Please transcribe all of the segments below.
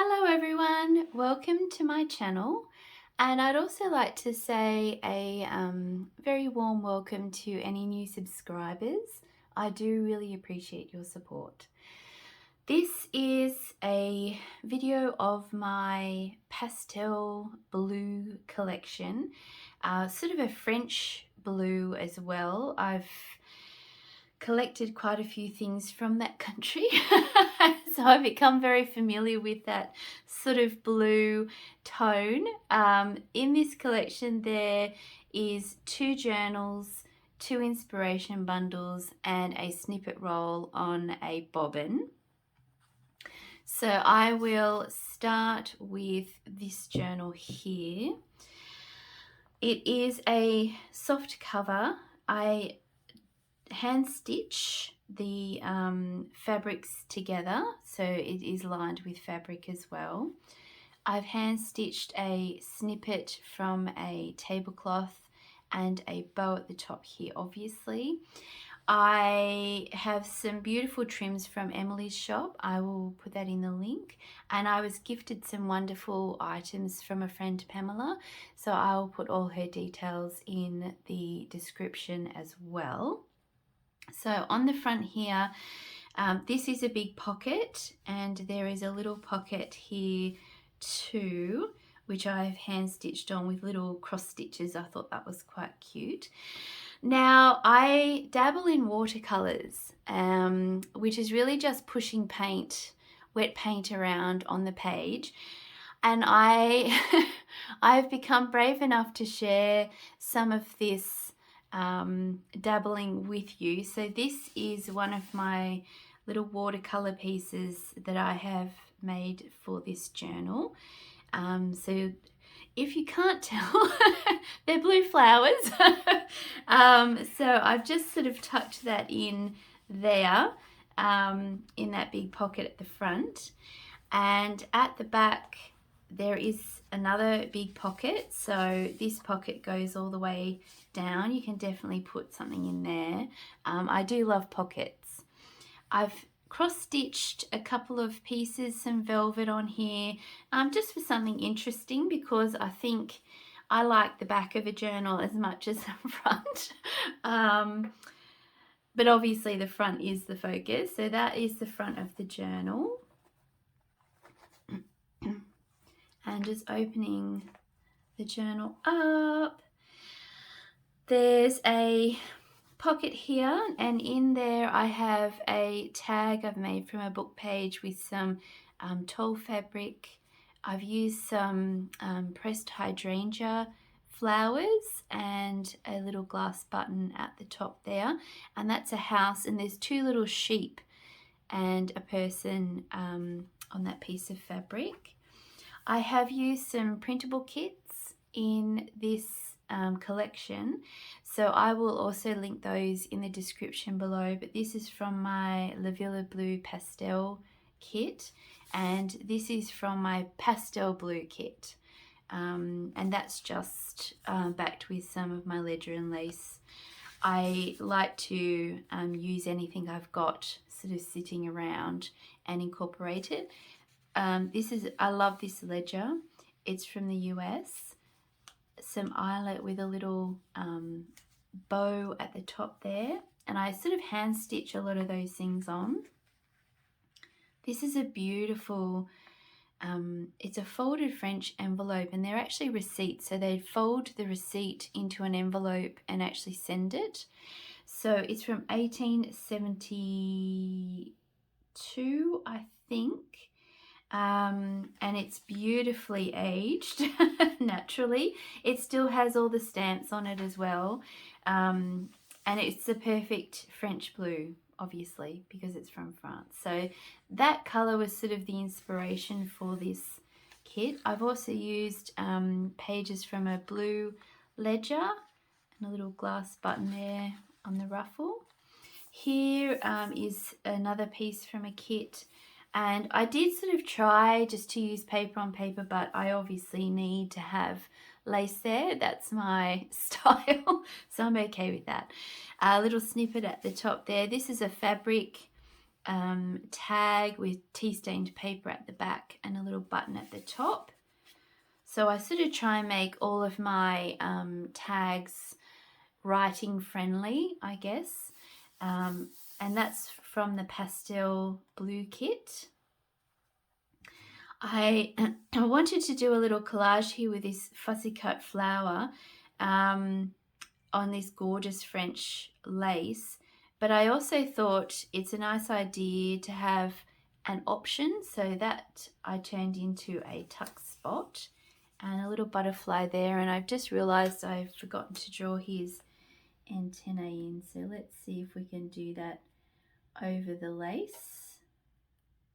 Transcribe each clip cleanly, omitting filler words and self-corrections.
Hello everyone, welcome to my channel, and I'd also like to say a very warm welcome to any new subscribers. I do really appreciate your support. This is a video of my Pastel Blue collection, sort of a French blue as well. I've collected quite a few things from that country so I've become very familiar with that sort of blue tone. In this collection there is 2 journals, 2 inspiration bundles and a snippet roll on a bobbin. So I will start with this journal here. It is a soft cover. I hand stitch the fabrics together, so it is lined with fabric as well. I've hand stitched a snippet from a tablecloth and a bow at the top here, obviously. I have some beautiful trims from Emily's shop. I will put that in the link, and I was gifted some wonderful items from a friend, Pamela, so I'll put all her details in the description as well. So on the front here, this is a big pocket, and there is a little pocket here too, which I've hand stitched on with little cross stitches. I thought that was quite cute. Now I dabble in watercolors, which is really just pushing paint, wet paint around on the page. And I've become brave enough to share some of this dabbling with you. So this is one of my little watercolor pieces that I have made for this journal. So if you can't tell, they're blue flowers. So I've just sort of tucked that in there, in that big pocket at the front, and at the back there is another big pocket. So this pocket goes all the way down. You can definitely put something in there. I do love pockets. I've cross-stitched a couple of pieces, some velvet on here, just for something interesting, because I think I like the back of a journal as much as the front. But obviously the front is the focus. So that is the front of the journal. And just opening the journal up, there's a pocket here, and in there I have a tag I've made from a book page with some tall fabric. I've used some pressed hydrangea flowers and a little glass button at the top there, and that's a house, and there's 2 little sheep and a person on that piece of fabric. I have used some printable kits in this collection, so I will also link those in the description below, but this is from my Bleu pastel kit, and this is from my Pastel Blue kit, and that's just backed with some of my ledger and lace. I like to use anything I've got sort of sitting around and incorporate it. I love this ledger. It's from the US. Some eyelet with a little bow at the top there, and I sort of hand stitch a lot of those things on. This is a beautiful, it's a folded French envelope, and they're actually receipts, so they fold the receipt into an envelope and actually send it. So it's from 1872, I think. And it's beautifully aged naturally. It still has all the stamps on it as well, and it's the perfect French blue, obviously, because it's from France. So that color was sort of the inspiration for this kit. I've also used pages from a blue ledger and a little glass button there on the ruffle. Here is another piece from a kit. And I did sort of try just to use paper on paper, but I obviously need to have lace there. That's my style, so I'm okay with that. A little snippet at the top there. This is a fabric tag with tea-stained paper at the back and a little button at the top. So I sort of try and make all of my tags writing friendly, I guess. And that's from the Pastel Blue kit. I wanted to do a little collage here with this fussy cut flower on this gorgeous French lace, but I also thought it's a nice idea to have an option, so that I turned into a tuck spot and a little butterfly there. And I've just realized I've forgotten to draw his antennae in, so let's see if we can do that over the lace,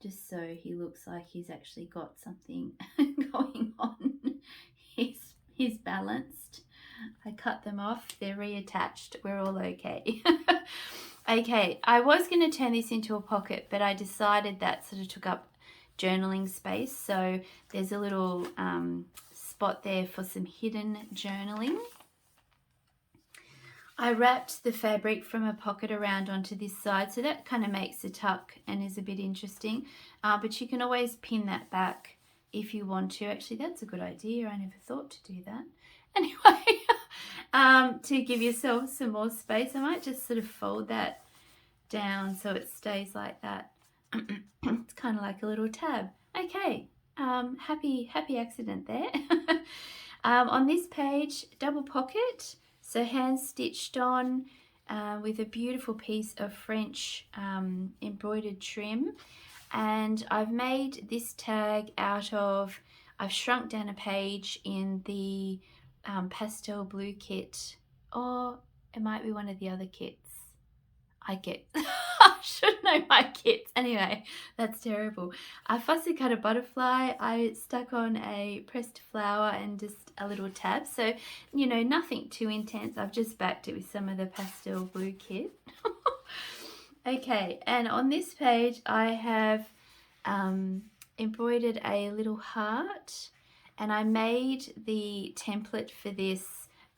just so he looks like he's actually got something going on. He's balanced. I cut them off, they're reattached, we're all okay. Okay, I was going to turn this into a pocket, but I decided that sort of took up journaling space, so there's a little spot there for some hidden journaling. I wrapped the fabric from a pocket around onto this side, so that kind of makes a tuck and is a bit interesting, but you can always pin that back if you want to. Actually, that's a good idea, I never thought to do that. Anyway, to give yourself some more space, I might just sort of fold that down so it stays like that. It's kind of like a little tab. Okay, happy accident there. On this page, double pocket, so hand stitched on with a beautiful piece of French embroidered trim. And I've made this tag out of, I've shrunk down a page in the Pastel Blue kit, or it might be one of the other kits. I should know my kits. Anyway, that's terrible. I fussy cut a butterfly. I stuck on a pressed flower and just a little tab. So, you know, nothing too intense. I've just backed it with some of the Pastel Blue kit. Okay, and on this page I have embroidered a little heart, and I made the template for this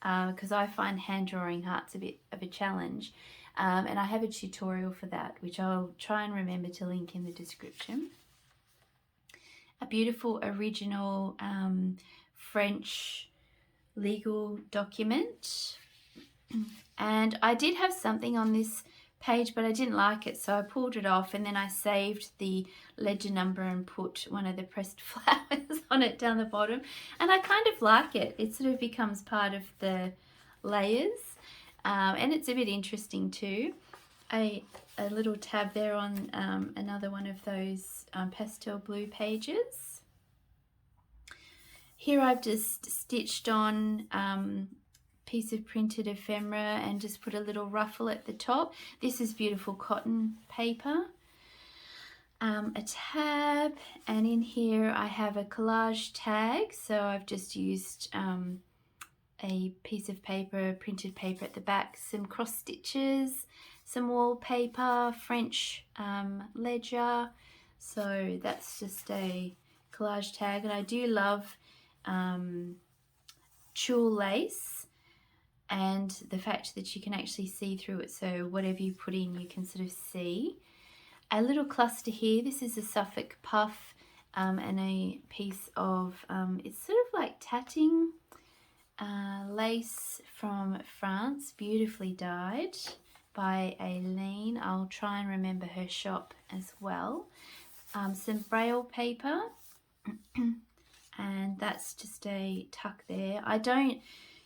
because I find hand drawing hearts a bit of a challenge. And I have a tutorial for that, which I'll try and remember to link in the description. A beautiful original French legal document. And I did have something on this page, but I didn't like it, so I pulled it off, and then I saved the ledger number and put one of the pressed flowers on it down the bottom. And I kind of like it. It sort of becomes part of the layers. And it's a bit interesting too. A little tab there on another one of those Pastel Blue pages. Here I've just stitched on piece of printed ephemera and just put a little ruffle at the top. This is beautiful cotton paper. A tab, and in here I have a collage tag, so I've just used a piece of paper, printed paper at the back, some cross stitches, some wallpaper, French ledger. So that's just a collage tag, and I do love tulle lace and the fact that you can actually see through it, so whatever you put in you can sort of see. A little cluster here, this is a Suffolk puff and a piece of, it's sort of like tatting lace from France, beautifully dyed by Aileen. I'll try and remember her shop as well. Some braille paper, and that's just a tuck there.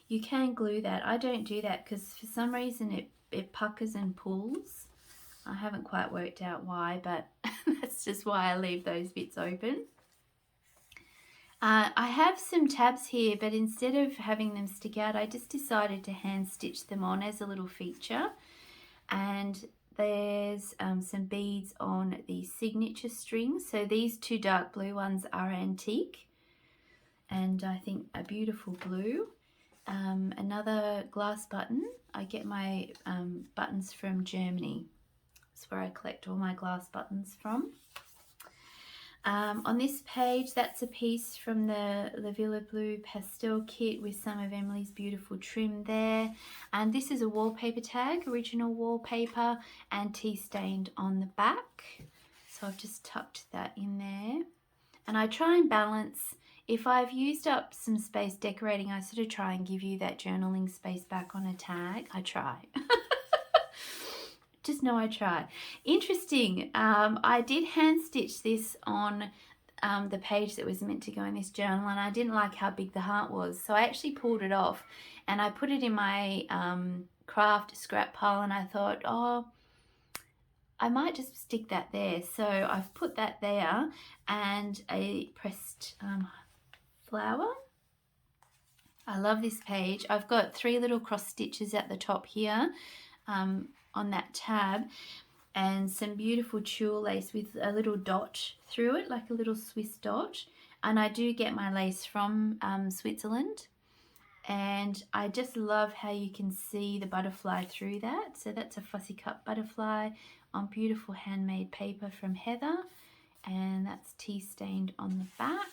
You can glue that. I don't do that because for some reason it puckers and pulls. I haven't quite worked out why, but that's just why I leave those bits open. I have some tabs here, but instead of having them stick out, I just decided to hand stitch them on as a little feature. And there's some beads on the signature strings. So these two dark blue ones are antique, and I think a beautiful blue. Another glass button. I get my buttons from Germany. That's where I collect all my glass buttons from. On this page, that's a piece from the Bleu pastel kit with some of Emily's beautiful trim there. And this is a wallpaper tag, original wallpaper, and tea stained on the back. So I've just tucked that in there. And I try and balance, if I've used up some space decorating, I sort of try and give you that journaling space back on a tag. I try. Just know I try. Interesting. I did hand stitch this on the page that was meant to go in this journal, and I didn't like how big the heart was, so I actually pulled it off and I put it in my craft scrap pile, and I thought, oh, I might just stick that there. So I've put that there, and a pressed flower. I love this page. I've got 3 little cross stitches at the top here on that tab, and some beautiful tulle lace with a little dot through it, like a little Swiss dot. And I do get my lace from Switzerland, and I just love how you can see the butterfly through that. So that's a fussy cut butterfly on beautiful handmade paper from Heather, and that's tea stained on the back.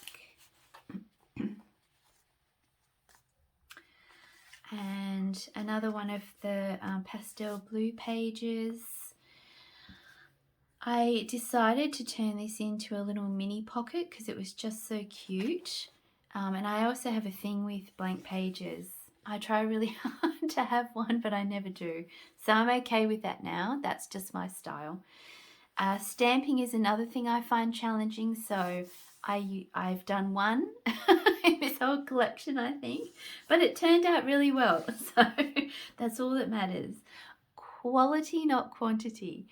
And another one of the Pastel Blue pages. I decided to turn this into a little mini pocket because it was just so cute. And I also have a thing with blank pages. I try really hard to have one, but I never do. So I'm okay with that now. That's just my style. Stamping is another thing I find challenging. So I've done one in this whole collection, I think, but it turned out really well. So that's all that matters. Quality, not quantity.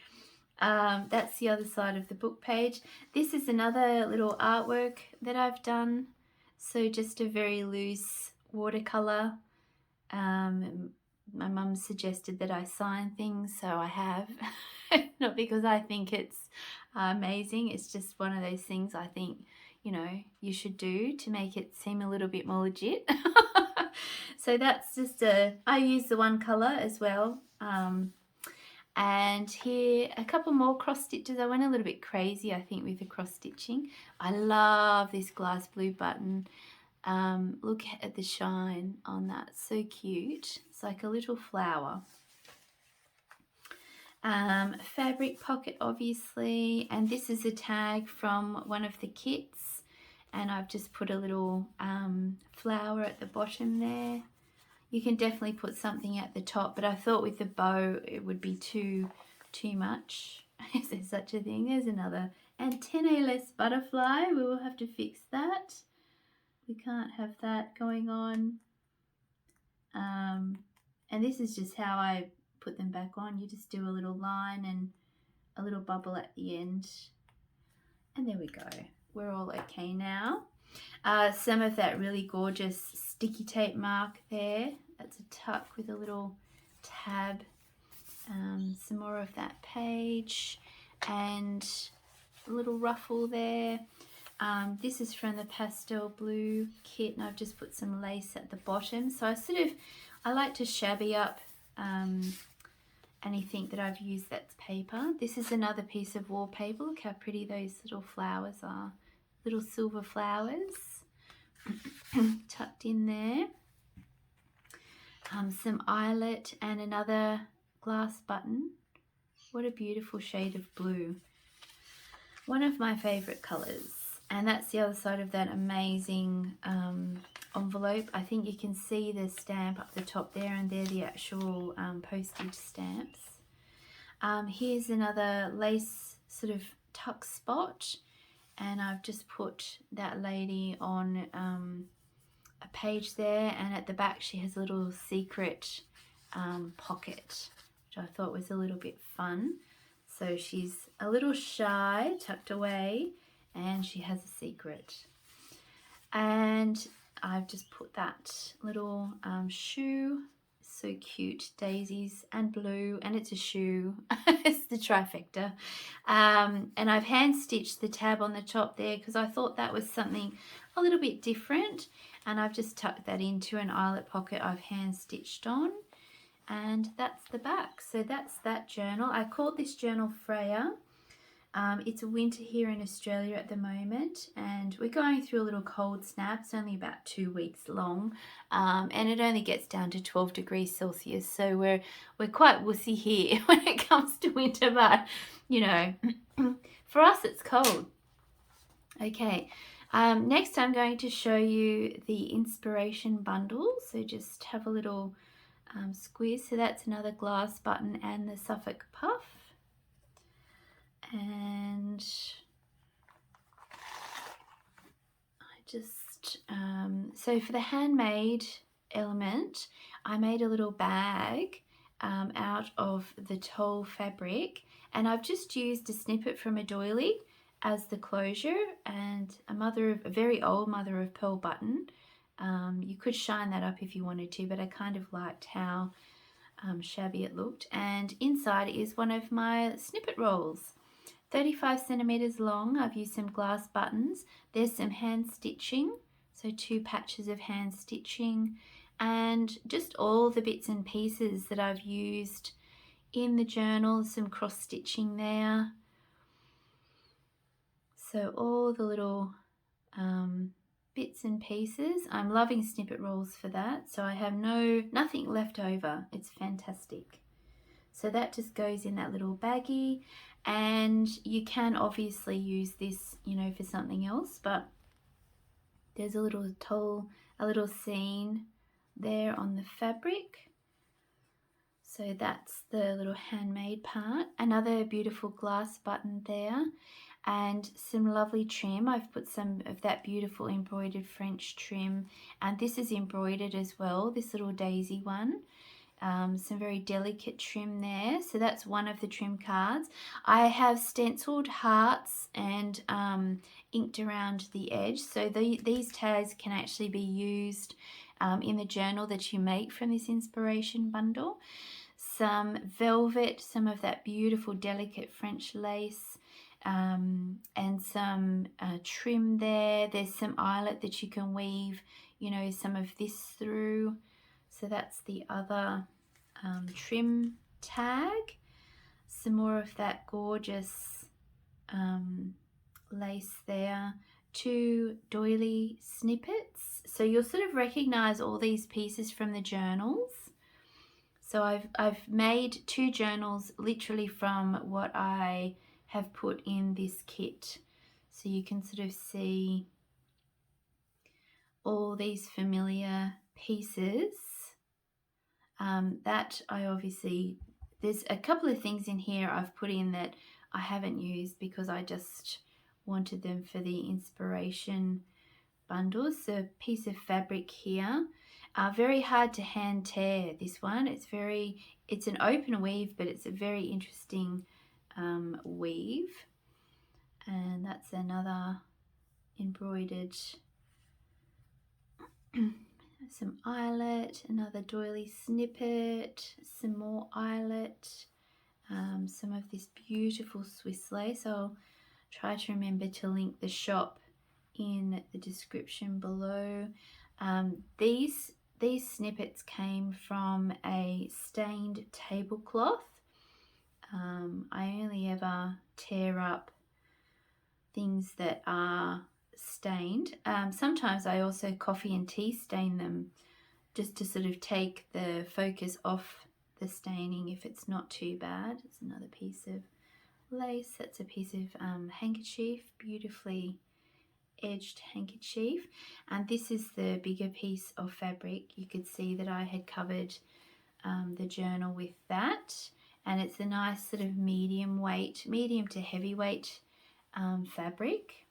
That's the other side of the book page. This is another little artwork that I've done. So just a very loose watercolor. My mum suggested that I sign things, so I have. Not because I think it's amazing. It's just one of those things I think, you know, you should do to make it seem a little bit more legit. So that's just I use the one color as well. And here a couple more cross stitches. I went a little bit crazy, I think, with the cross stitching. I love this glass blue button. Look at the shine on that, so cute. It's like a little flower. Fabric pocket, obviously, and this is a tag from one of the kits, and I've just put a little flower at the bottom there. You can definitely put something at the top, but I thought with the bow it would be too much. Is there such a thing? There's another antennae-less butterfly. We will have to fix that. We can't have that going on. And this is just how I put them back on. You just do a little line and a little bubble at the end. And there we go. We're all okay now. Some of that really gorgeous sticky tape mark there. That's a tuck with a little tab. Some more of that page and a little ruffle there. This is from the Pastel Blue kit, and I've just put some lace at the bottom. So I like to shabby up anything that I've used that's paper. This is another piece of wallpaper. Look how pretty those little flowers are. Little silver flowers tucked in there. Some eyelet and another glass button. What a beautiful shade of blue. One of my favorite colors. And that's the other side of that amazing envelope. I think you can see the stamp up the top there, and they're the actual postage stamps. Here's another lace sort of tuck spot, and I've just put that lady on a page there, and at the back she has a little secret pocket, which I thought was a little bit fun. So she's a little shy, tucked away, and she has a secret. And I've just put that little shoe, so cute, daisies and blue, and it's a shoe. It's the trifecta. And I've hand stitched the tab on the top there because I thought that was something a little bit different, and I've just tucked that into an eyelet pocket I've hand stitched on. And that's the back. So that's that journal. I called this journal Freya. It's winter here in Australia at the moment, and we're going through a little cold snap. It's only about 2 weeks long, and it only gets down to 12 degrees Celsius. So we're quite wussy here when it comes to winter, but you know, for us it's cold. Okay, next I'm going to show you the inspiration bundle. So just have a little squeeze. So that's another glass button and the Suffolk puff. And I just, so for the handmade element, I made a little bag out of the tall fabric, and I've just used a snippet from a doily as the closure, and a very old mother of pearl button. You could shine that up if you wanted to, but I kind of liked how shabby it looked. And inside is one of my snippet rolls. 35 centimeters long. I've used some glass buttons. There's some hand stitching, so 2 patches of hand stitching, and just all the bits and pieces that I've used in the journal. Some cross stitching there. So all the little bits and pieces. I'm loving snippet rolls for that. So I have nothing left over. It's fantastic. So that just goes in that little baggie, and you can obviously use this, you know, for something else, but there's a little scene there on the fabric. So that's the little handmade part. Another beautiful glass button there, and some lovely trim. I've put some of that beautiful embroidered French trim, and this is embroidered as well, this little daisy one. Some very delicate trim there. So that's one of the trim cards. I have stenciled hearts and inked around the edge. So these tags can actually be used in the journal that you make from this inspiration bundle. Some velvet, some of that beautiful delicate French lace, and some trim there. There's some eyelet that you can weave, you know, some of this through. So that's the other trim tag. Some more of that gorgeous lace there. 2 doily snippets. So you'll sort of recognize all these pieces from the journals. So I've made 2 journals literally from what I have put in this kit. So you can sort of see all these familiar pieces. That I obviously, there's a couple of things in here I've put in that I haven't used because I just wanted them for the inspiration bundles. So a piece of fabric here, very hard to hand tear, this one. It's an open weave, but it's a very interesting weave. And that's another embroidered some eyelet, another doily snippet, some more eyelet, some of this beautiful Swiss lace. I'll try to remember to link the shop in the description below. These snippets came from a stained tablecloth. I only ever tear up things that are stained. Sometimes I also coffee and tea stain them just to sort of take the focus off the staining if it's not too bad. It's another piece of lace. That's a piece of handkerchief, beautifully edged handkerchief, and this is the bigger piece of fabric. You could see that I had covered the journal with that, and it's a nice sort of medium to heavyweight fabric.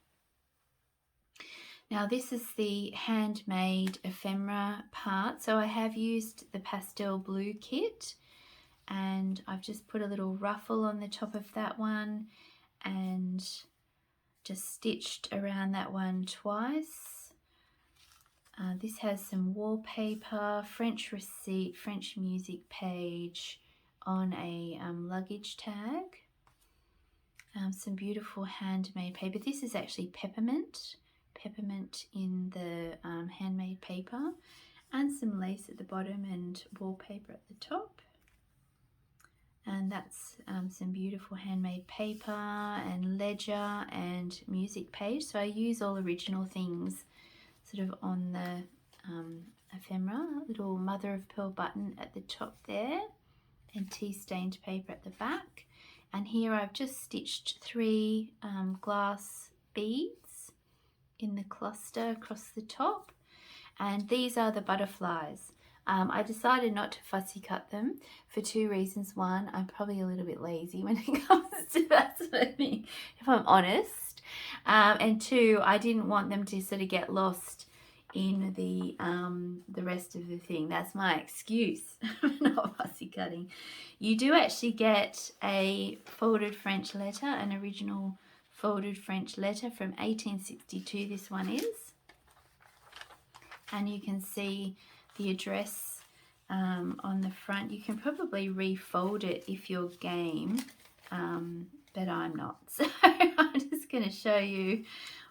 Now this is the handmade ephemera part. So I have used the Pastel Blue kit, and I've just put a little ruffle on the top of that one and just stitched around that one twice. This has some wallpaper, French receipt, French music page on a luggage tag. Some beautiful handmade paper. This is actually peppermint in the handmade paper, and some lace at the bottom and wallpaper at the top. And that's some beautiful handmade paper and ledger and music page. So I use all original things sort of on the ephemera. Little mother of pearl button at the top there, and tea stained paper at the back. And here I've just stitched 3 glass beads in the cluster across the top, and these are the butterflies. I decided not to fussy cut them for 2 reasons. One, I'm probably a little bit lazy when it comes to that sort of thing, if I'm honest. And 2, I didn't want them to sort of get lost in the rest of the thing. That's my excuse for not fussy cutting. You do actually get a folded French letter, an original folded French letter from 1862, this one is. And you can see the address on the front. You can probably refold it if you're game, but I'm not. So I'm just going to show you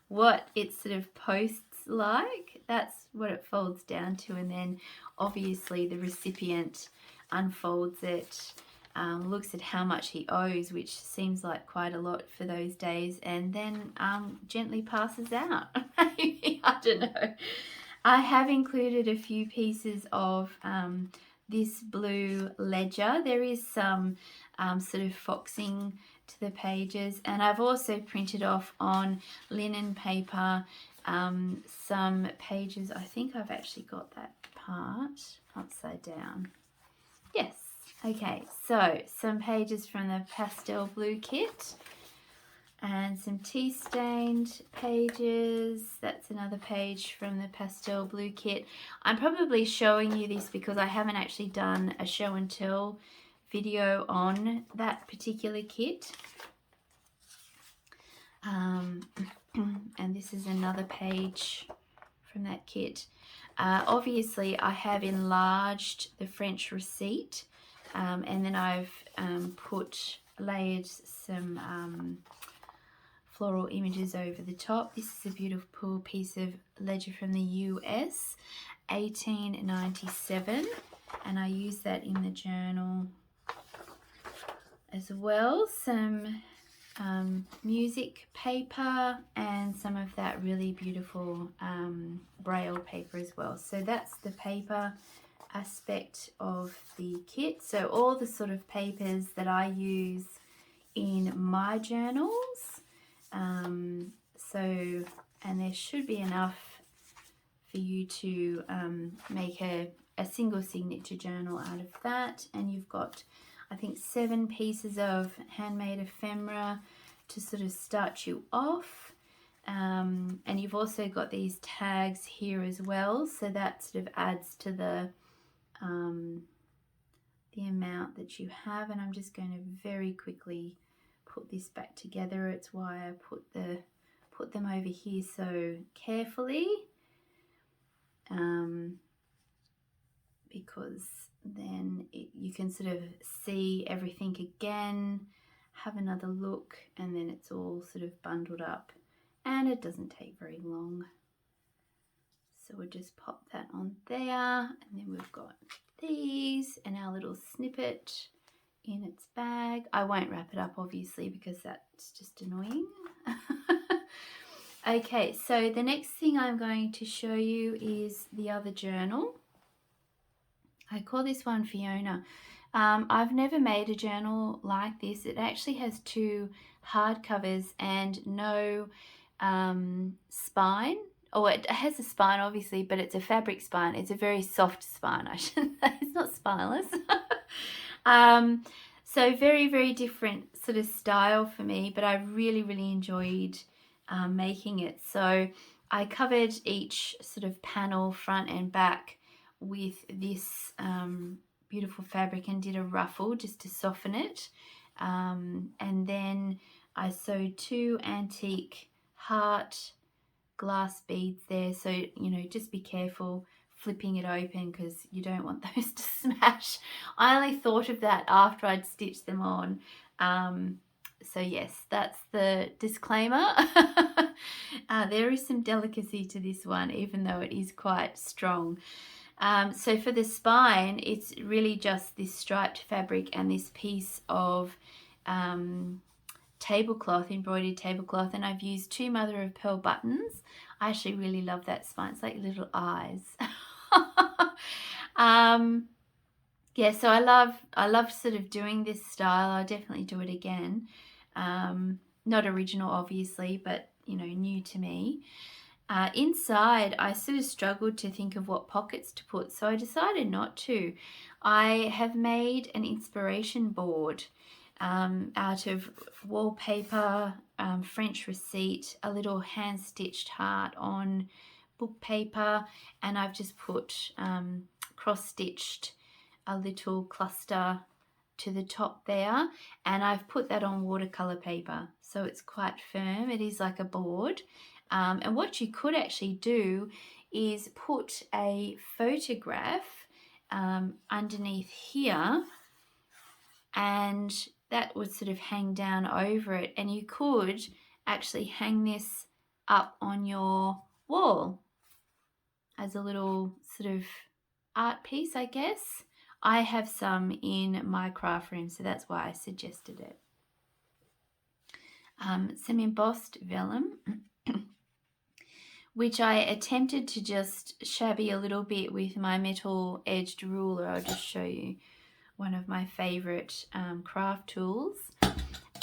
what it sort of posts like. That's what it folds down to, and then obviously the recipient unfolds it, looks at how much he owes, which seems like quite a lot for those days, and then gently passes out. I don't know. I have included a few pieces of this blue ledger. There is some sort of foxing to the pages, and I've also printed off on linen paper some pages. I think I've actually got that part upside down. Yes. Okay, so some pages from the Pastel Blue kit, and some tea stained pages. That's another page from the Pastel Blue kit. I'm probably showing you this because I haven't actually done a show and tell video on that particular kit. And this is another page from that kit. Obviously I have enlarged the French receipt, and then I've layered some floral images over the top. This is a beautiful piece of ledger from the US, 1897, and I use that in the journal as well. Some music paper and some of that really beautiful braille paper as well. So that's the paper aspect of the kit. So all the sort of papers that I use in my journals. And there should be enough for you to make a single signature journal out of that. And you've got, I think, 7 pieces of handmade ephemera to sort of start you off. And you've also got these tags here as well, so that sort of adds to the amount that you have. And I'm just going to very quickly put this back together. It's why I put them over here so carefully, because then you can sort of see everything again, have another look, and then it's all sort of bundled up, and it doesn't take very long. So we'll just pop that on there, and then we've got these and our little snippet in its bag. I won't wrap it up obviously because that's just annoying. Okay, so the next thing I'm going to show you is the other journal. I call this one Fiona. I've never made a journal like this. It actually has 2 hardcovers and no spine. Oh, it has a spine obviously, but it's a fabric spine. It's a very soft spine, I shouldn't say. It's not spineless. So very, very different sort of style for me, but I really, really enjoyed making it. So I covered each sort of panel front and back with this beautiful fabric and did a ruffle just to soften it. And then I sewed 2 antique heart glass beads there. So, you know, just be careful flipping it open because you don't want those to smash. I only thought of that after I'd stitched them on. So yes, that's the disclaimer. There is some delicacy to this one, even though it is quite strong. So for the spine, it's really just this striped fabric and this piece of tablecloth, embroidered tablecloth, and I've used 2 mother of pearl buttons. I actually really love that spine. It's like little eyes. Yeah, so I love sort of doing this style. I'll definitely do it again. Not original, obviously, but you know, new to me. Inside, I sort of struggled to think of what pockets to put, so I decided not to. I have made an inspiration board out of wallpaper, French receipt, a little hand-stitched heart on book paper, and I've just put cross-stitched a little cluster to the top there, and I've put that on watercolor paper, so it's quite firm. It is like a board. And what you could actually do is put a photograph underneath here, and that would sort of hang down over it, and you could actually hang this up on your wall as a little sort of art piece, I guess. I have some in my craft room, so that's why I suggested it. Some embossed vellum, which I attempted to just shabby a little bit with my metal edged ruler. I'll just show you one of my favorite craft tools,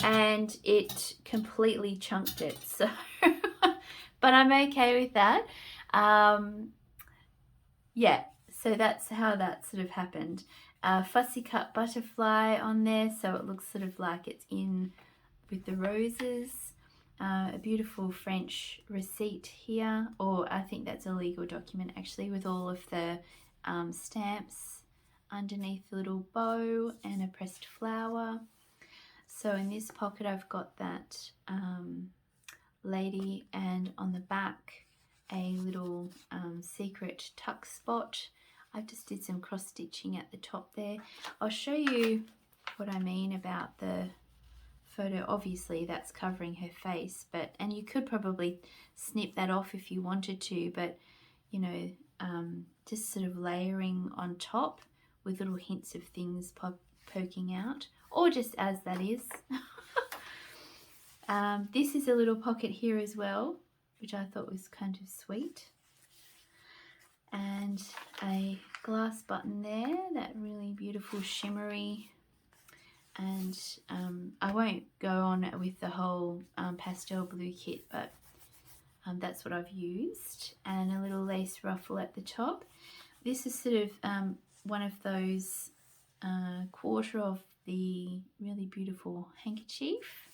and it completely chunked it, so but I'm okay with that. Yeah, so that's how that sort of happened. Fussy cut butterfly on there, so it looks sort of like it's in with the roses. A beautiful French receipt here, or I think that's a legal document actually, with all of the stamps underneath the little bow and a pressed flower. So in this pocket I've got that lady, and on the back a little secret tuck spot. I just did some cross stitching at the top there. I'll show you what I mean about the photo. Obviously that's covering her face, but, and you could probably snip that off if you wanted to, but you know, just sort of layering on top with little hints of things poking out, or just as that is. This is a little pocket here as well, which I thought was kind of sweet, and a glass button there, that really beautiful shimmery. And I won't go on with the whole Pastel Blue kit, but that's what I've used, and a little lace ruffle at the top. This is sort of one of those quarter of the really beautiful handkerchief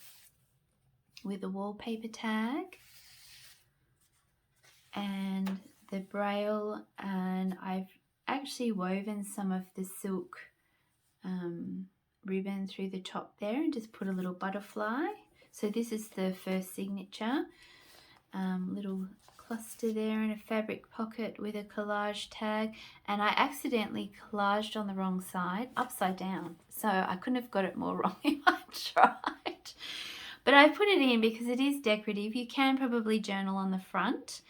with a wallpaper tag and the braille, and I've actually woven some of the silk ribbon through the top there and just put a little butterfly. So this is the first signature. Little cluster there in a fabric pocket with a collage tag, and I accidentally collaged on the wrong side, upside down, so I couldn't have got it more wrong if I tried. But I put it in because it is decorative. You can probably journal on the front,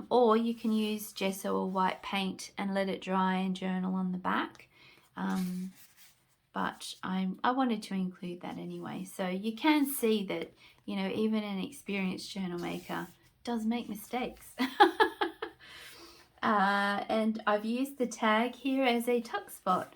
or you can use gesso or white paint and let it dry and journal on the back. But I wanted to include that anyway. So you can see that, you know, even an experienced journal maker does make mistakes. And I've used the tag here as a tuck spot.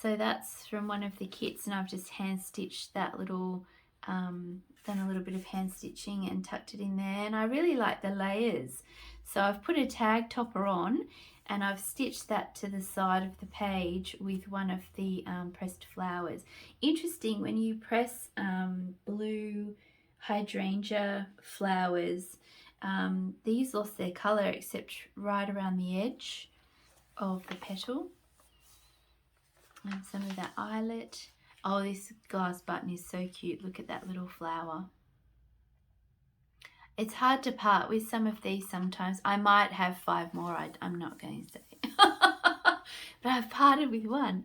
So that's from one of the kits, and I've just hand stitched that little, done a little bit of hand stitching and tucked it in there. And I really like the layers. So I've put a tag topper on, and I've stitched that to the side of the page with one of the pressed flowers. Interesting, when you press blue hydrangea flowers, these lost their colour except right around the edge of the petal. And some of that eyelet. Oh, this glass button is so cute. Look at that little flower. It's hard to part with some of these sometimes. I might have 5 more, I'm not going to say. But I've parted with one.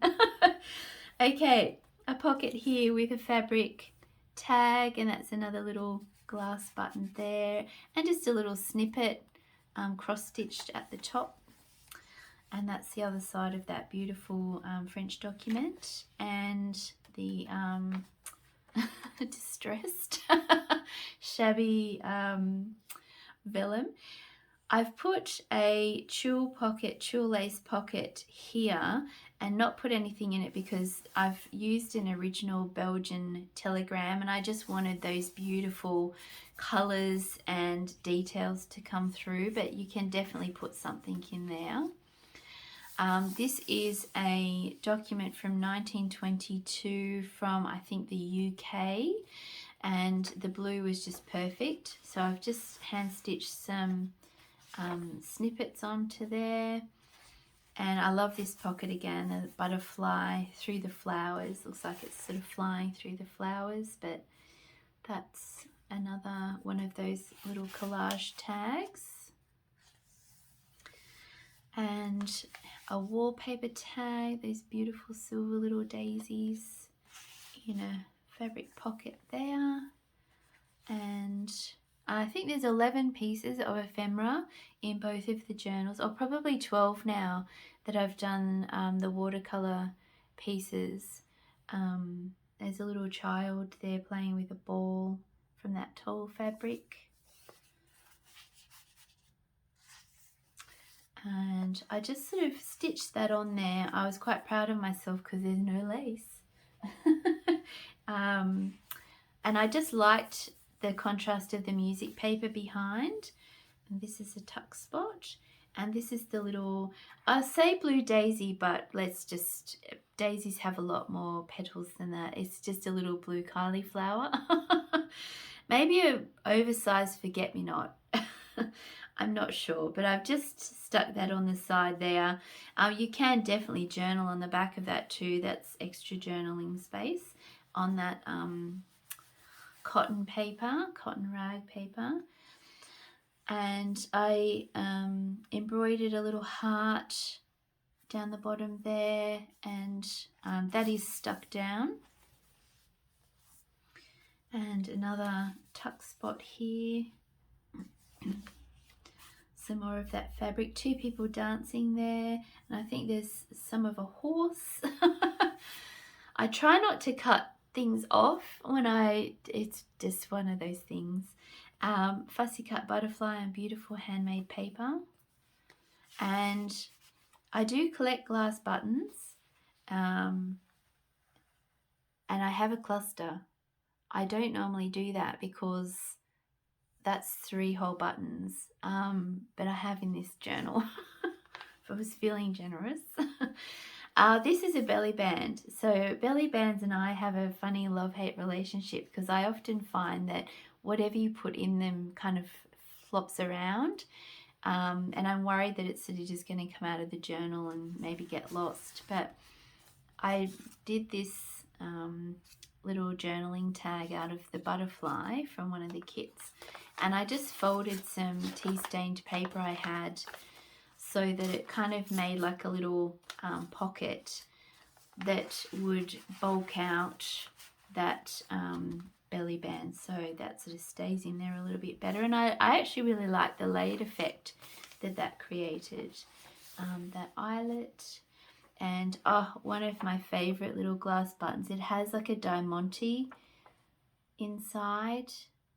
Okay, a pocket here with a fabric tag, and that's another little glass button there, and just a little snippet cross-stitched at the top. And that's the other side of that beautiful French document. And the distressed shabby vellum. I've put a tulle lace pocket here and not put anything in it because I've used an original Belgian telegram and I just wanted those beautiful colours and details to come through, but you can definitely put something in there. This is a document from 1922 from, I think, the UK, and the blue was just perfect. So I've just hand stitched some snippets onto there. And I love this pocket again, a butterfly through the flowers. Looks like it's sort of flying through the flowers, but that's another one of those little collage tags. And a wallpaper tag, these beautiful silver little daisies in a fabric pocket there. And I think there's 11 pieces of ephemera in both of the journals, or probably 12 now that I've done the watercolor pieces. There's a little child there playing with a ball from that tall fabric. And I just sort of stitched that on there. I was quite proud of myself because there's no lace. And I just liked the contrast of the music paper behind. And this is a tuck spot. And this is the little, I say blue daisy, but daisies have a lot more petals than that. It's just a little blue Kylie flower. Maybe an oversized forget-me-not. I'm not sure, but I've just stuck that on the side there. You can definitely journal on the back of that too. That's extra journaling space on that cotton rag paper. And I embroidered a little heart down the bottom there, and that is stuck down. And another tuck spot here. Some more of that fabric, 2 people dancing there, and I think there's some of a horse. I try not to cut things off when it's just one of those things. Fussy cut butterfly and beautiful handmade paper. And I do collect glass buttons, and I have a cluster. I don't normally do that because that's 3 whole buttons, but I have in this journal if I was feeling generous. This is a belly band. So belly bands and I have a funny love-hate relationship because I often find that whatever you put in them kind of flops around, and I'm worried that it's sort of just going to come out of the journal and maybe get lost. But I did this little journaling tag out of the butterfly from one of the kits, and I just folded some tea-stained paper I had so that it kind of made like a little pocket that would bulk out that belly band, so that sort of stays in there a little bit better. And I actually really like the layered effect that created. That eyelet. And one of my favorite little glass buttons, it has like a diamante inside.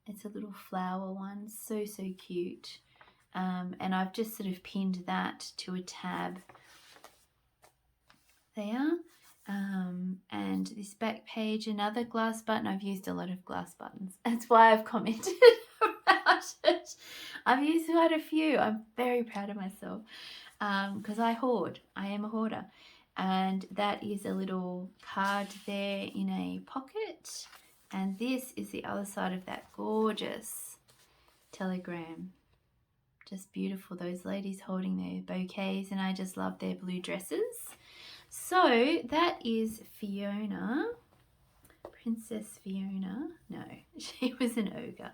It's a little flower one, so cute. And I've just sort of pinned that to a tab there. And this back page, another glass button. I've used a lot of glass buttons. That's why I've commented about it. I've used quite a few. I'm very proud of myself because I hoard. I am a hoarder. And that is a little card there in a pocket. And this is the other side of that gorgeous telegram. Just beautiful. Those ladies holding their bouquets, and I just love their blue dresses. So that is Fiona, Princess Fiona. No, she was an ogre.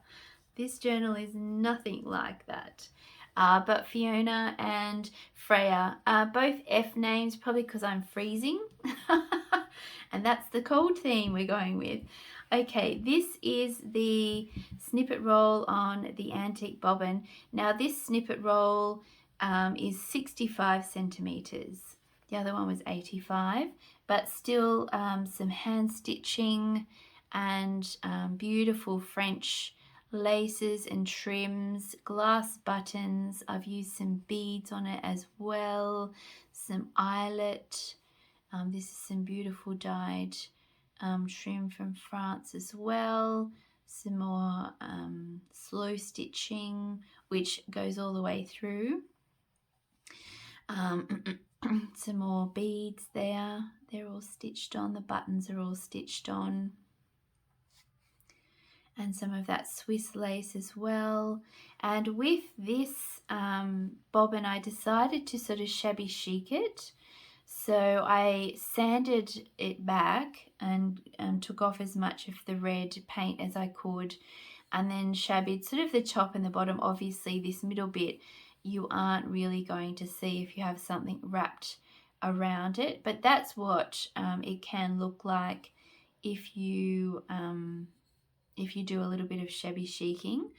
This journal is nothing like that. But Fiona and Freya are both F names, probably because I'm freezing. And that's the cold theme we're going with. Okay, this is the snippet roll on the antique bobbin. Now this snippet roll is 65 centimeters. The other one was 85, but still some hand stitching and beautiful French laces and trims, glass buttons. I've used some beads on it as well, some eyelet. This is some beautiful dyed trim from France as well. Some more slow stitching, which goes all the way through. Some more beads there. They're all stitched on. The buttons are all stitched on. And some of that Swiss lace as well. And with this bobbin, I decided to sort of shabby chic it. So I sanded it back and took off as much of the red paint as I could, and then shabbied sort of the top and the bottom. Obviously this middle bit you aren't really going to see if you have something wrapped around it, but that's what it can look like if you do a little bit of shabby chiking.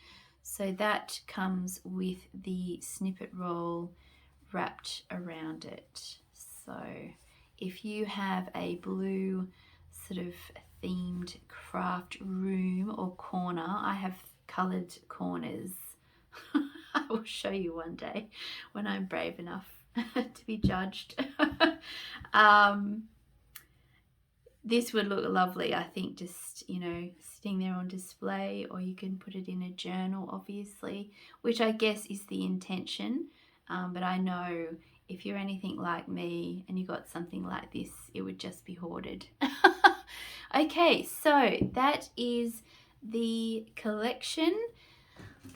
So that comes with the snippet roll wrapped around it. So if you have a blue sort of themed craft room or corner, I have coloured corners. I will show you one day when I'm brave enough to be judged. This would look lovely, I think, just, you know, sitting there on display, or you can put it in a journal, obviously, which I guess is the intention. But I know if you're anything like me and you got something like this, it would just be hoarded. Okay, so that is the collection,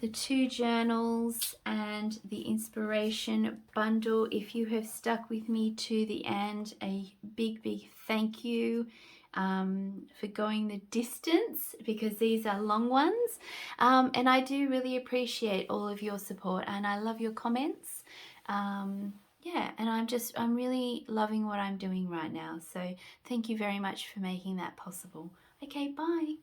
the 2 journals and the inspiration bundle. If you have stuck with me to the end, a big thank you for going the distance, because these are long ones, and I do really appreciate all of your support, and I love your comments. Yeah, and I'm really loving what I'm doing right now, so thank you very much for making that possible. Okay, bye.